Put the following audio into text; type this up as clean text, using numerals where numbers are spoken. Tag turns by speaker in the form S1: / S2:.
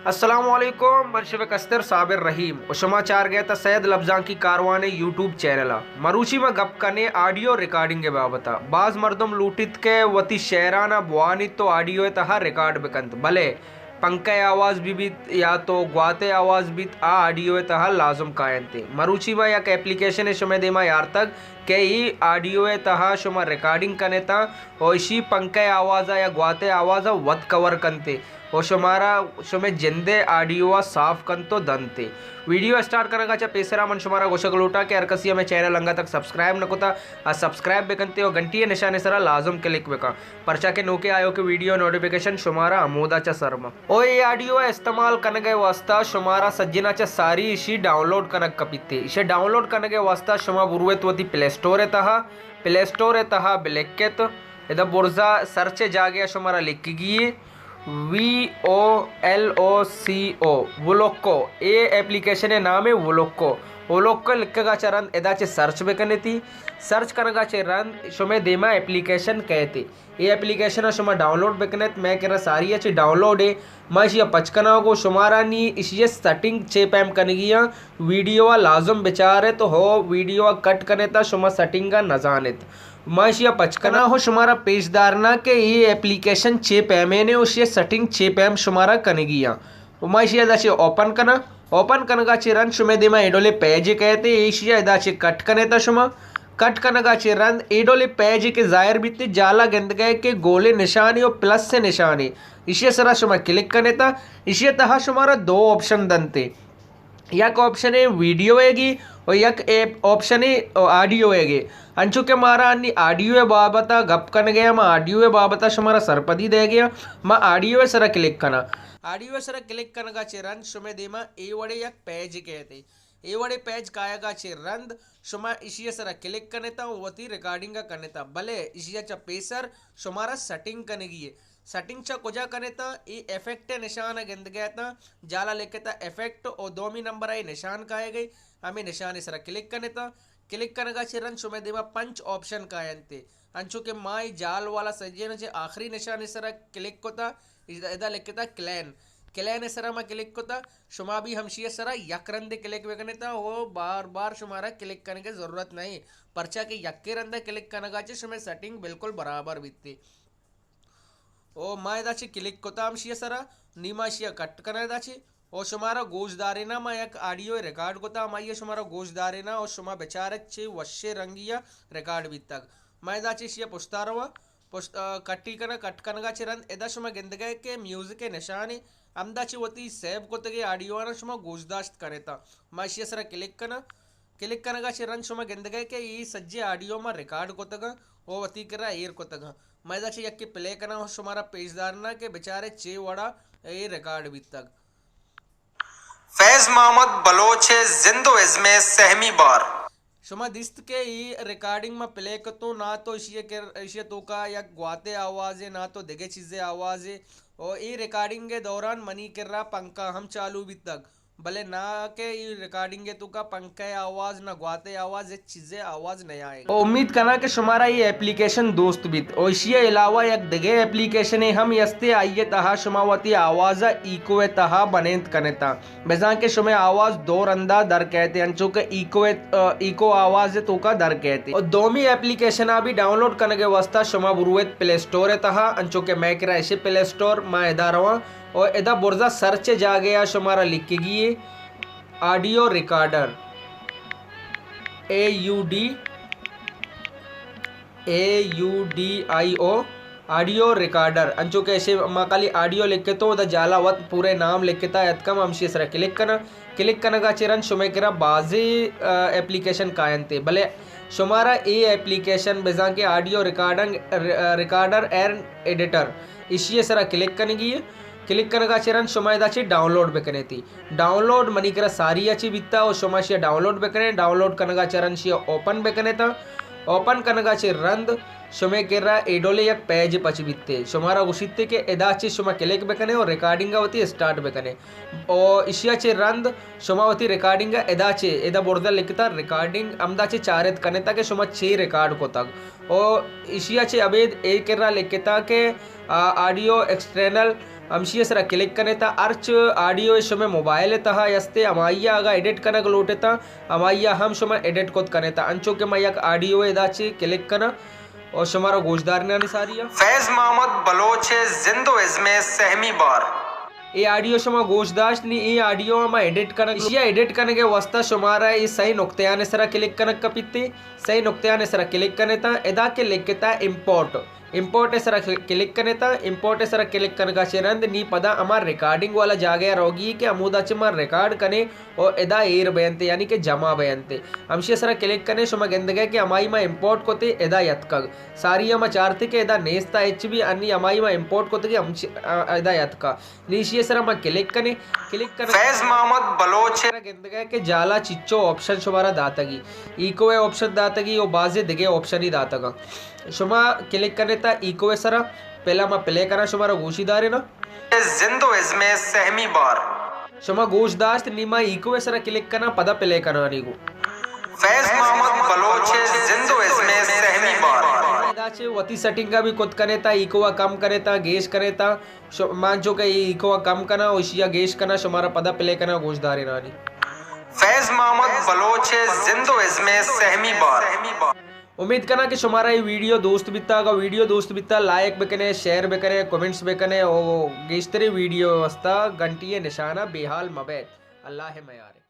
S1: अस्सलामुअलैकुम मनशव कस्तर साबिर रहीम और समाचार गया था सैयद लफ्जा की कारवान यूट्यूब चैनल मरूची में गप कने ऑडियो रिकॉर्डिंग के बाबत बाज मर्दम लूटित के वती शेराना बुआनित तो ऑडियो तहा रिकॉर्ड बेकंत भले पंखे आवाज़ भी या तो ग्वाते आवाज़ भी आ ऑडियो तहा लाजम कायन थे मरूची में एक एप्लीकेशन है शुमे देमा यार तक के ही ऑडियो तहा शुमा रिकॉर्डिंग कने था और इसी पंखे आवाज़ या ग्वाते आवाज़ वत कवर कनते और शुमारा शुमे जिंदे ऑडियो साफ कन तो दनते वीडियो स्टार्ट करने का पेसरा मन शुमारा गोशक लोटा के अरकसिया में चैनल अंगा तक सब्सक्राइब न कोता आ सब्सक्राइब बेकनते और घंटी निशाने सरा लाजम क्लिक बेका परचा के नोके आयो के वीडियो नोटिफिकेशन शुमारा अमोदा चा शर्मा ओ ये ऑडियो इस्तेमाल करने के वास्ता शुमारा सज्जना चा सारी इसी डाउनलोड कनक कपिते इसे डाउनलोड करने के वास्ता शुमा बुरुवेत वती प्ले स्टोर है तहा ब्लैकेत इधर बुर्जा सर्च जागे शुमारा लिख गई VOLOCO वोलोको ये एप्लीकेशन है नाम है वोलोको लिखेगा चरण एदाचे सर्च बेकने थी सर्च करगा चे रन शुमे देमा एप्लीकेशन कहते ये एप्लीकेशन शुमा डाउनलोड बेकने मैं कह रहा सारी अच्छी डाउनलोड है मैं इसी पचकना को शुमारा नी इसी सेटिंग चे पैम करने की वीडियो लाजम बेचारे तो हो वीडियो कट करने था शुमा सेटिंग का नजानित माशिया पचकना हो शुमारा पेशदारना के ये एप्लीकेशन चे पैमे ने उस सेटिंग चे पैम शुमारा कनेगिया माशिया दाचे ओपन कनगा चे रन शुमे देमा एडोले पेज कहते एशिया दाचे कट कने था शुमा कट कनगा चे रन एडोले पेज के जाहिर बीते जाला गंद गए के गोले निशानी और प्लस से निशानी इसे सरा शुमा क्लिक कने था इसे तहा शुमारा दो ऑप्शन दनते एक ऑप्शन है वीडियो हैगी और एक ऑप्शन है ऑडियो हैगी अंचु के मारा अन्नी ऑडियो बाबता गप कन गया मैं ऑडियो बाबता शुमारा सरपदी दे गया मैं ऑडियो सरा क्लिक करना ऑडियो सरा क्लिक करने का चिरन शुमे देमा ए वड़े एक पेज कहते ए वड़े पेज कायगा चिरंद शुमा इसी सरा क्लिक करने था वती रिकॉर्डिंग का करने था भले इसी चा पेसर शुमारा सेटिंग करने की है सेटिंग चा कुजा करे था ये इफेक्ट निशान गिंद गया था जाला लेके था इफेक्ट और 2 नंबर आई निशान काए गई हमें निशान सरा क्लिक करने था क्लिक करने का चिरन शुमे देवा 5 ऑप्शन कायनते अंचु के माई जाल वाला सज्जन चे आखिरी निशान सरा क्लिक को था इदा लेके था क्लैन सरा में क्लिक को था शुमा भी हमशिया सरा यकरंदे क्लिक करने था वो बार बार शुमारा क्लिक करने की जरूरत नहीं परचा के यक्के रंदे क्लिक करने का शुमे सेटिंग बिल्कुल बराबर बीतती ओ माय दाची क्लिक कोता हमशिया सरा नीमाशिया कट करने दाची और शुमारा गोशदारेना में एक ऑडियो रिकॉर्ड कोता माइया शुमारा गोशदारेना और शुमा बेचारे चे वश्य रंगिया रिकॉर्ड भी तक मैं दाची शिया पुछता रहा कट्टी करना कट करना चिरन एदा शुमा गिंद गए के म्यूजिक के निशान अमदाची वती सेव को तगे ऑडियो ना शुमा गोशदाश्त करे था मैं शिया सरा क्लिक करना चिरन शुमा गिंद गए के ये सज्जे ऑडियो में रिकॉर्ड को तगा वो वती करा एयर को तगा मैं दाची यक्के प्ले करना हो शुमारा पेशदारना के बेचारे चे वड़ा ये रिकॉर्ड भी तक फैज मोहम्मद बलोच जिंदो इज़्मे सहमी बार शुमा दिस्त के ही रिकॉर्डिंग में प्ले करतो ना तो इशिये तो का या ग्वाते आवाज़ है ना तो दिगे चीज़ें आवाज़ है और ये रिकॉर्डिंग के दौरान मनी कर रहा पंखा हम चालू भी तक भले ना के ये रिकॉर्डिंग के तो का पंखे आवाज ना ग्वाते आवाज ये चीजें आवाज नहीं आएगी उम्मीद करना कि शुमारा ये एप्लीकेशन दोस्त भी और इसी अलावा एक दगे एप्लीकेशन है हम यस्ते आइए तहा शुमावती आवाज इको तहा बनेंत कने ता बेजा के शुमे आवाज दो रंदा दर कहते अंचो के इको आवाज तो का दर कहते और दोमी एप्लीकेशन भी डाउनलोड करने के वास्ता शुमा बुरुवेत प्ले स्टोर है तहा अंचो के मैं करा ऐसे प्ले स्टोर मैं इधर रहा और इधर बुर्जा सर्च जा गया शुमारा लिख के गई audio recorder AUDIO audio recorder अंचो कैसे माकाली ऑडियो लिख के तो उधर जाला वत पूरे नाम लिख के था यतकम हमशी सरा क्लिक करना का चिरन शुमे करा बाजी एप्लीकेशन कायन थे भले शुमारा ए एप्लीकेशन बेजा के ऑडियो रिकॉर्डर एंड एडिटर इसी सरा क्लिक करने का चिरन शुमायदाची डाउनलोड बेकने थी डाउनलोड मनी करा सारी अच्छी बीतता और शुमाशिया डाउनलोड बेकने डाउनलोड करने का चरण शिया ओपन बेकने था ओपन करने का रंद शुमे केरा एडोले एक पेज पच बीतते शुमारा उशिते के एदाची शुमा क्लिक बेकने और रिकॉर्डिंग होती स्टार्ट बेकने और इशिया चे रंद शुमावती रिकॉर्डिंग एदाचे एदा बोर्डर लिखता रिकॉर्डिंग अमदाचे चारेत कने तक शुमा 6 रिकॉर्ड को तक और इशिया चे अबेद एक केरा लिखता के ऑडियो एक्सटर्नल अंशी सरा क्लिक कने ता अर्च ऑडियो शमे मोबाइल तहा यस्ते अमाइया आगा एडिट कनक लोटे ता अमाइया हम शमा एडिट कोत कने ता अंचो के मयक ऑडियो एदाचे क्लिक कना और शमारा गोशदार ने सारिया फैज मोहम्मद बलोच जिंदो इसमें सहमी बार ये ऑडियो शमा गोशदाश्त नी ये ऑडियो में एडिट करना या एडिट करने के वास्ता शुमारा ये सही नुक्ते ने सरा क्लिक करने कपिते सही नुक्ते ने सरा क्लिक करने ता एदा के लिखता इंपोर्ट सरा क्लिक करने ता इंपोर्ट सरा क्लिक करने का चरंद नी पदा हमार रिकॉर्डिंग वाला जागे रोगी के अमूदा चमार रिकॉर्ड करने और एदा एयर बयनते यानी कि जमा बयनते हमशे सरा क्लिक करने शुमा गेंदगे के अमाई में इंपोर्ट कोते एदा यतकग सारी हम चारते के एदा नेस्ता एचबी अन्नी अमाई में इंपोर्ट कोते के हम एदा यतका नीचे सरा मैं क्लिक करने फैज मोहम्मद बलोच गेंदगे के जाला चिच्चो ऑप्शन शुमारा दातगी इको ऑप्शन दातगी और बाजे दिगे ऑप्शन ही दातगा शुमा क्लिक करने ता इको सरा पहला मैं प्ले करा शुमारा गोशीदार है ना जिंदो इसमें सहमी बार शुमा गोशदाश्त नीमा इको सरा क्लिक करना पदा प्ले करना नीगो फैज मोहम्मद बलोच जिंदो इसमें सहमी बार दाचे वती सेटिंग का भी कुछ करे ता इको कम करे ता गेश करे ता मान जो के इको कम करना ओशिया गेश करना शुमारा पदा प्ले करना गोशदार है नानी फैज मोहम्मद बलोच जिंदो इसमें सहमी बार उम्मीद करना कि हमारा ये वीडियो दोस्त बिता like bakanae share bakanae comments bakanae और गेस्तरे वीडियो व्यवस्था घंटिये निशाना बेहाल मबैत अल्लाह मयार।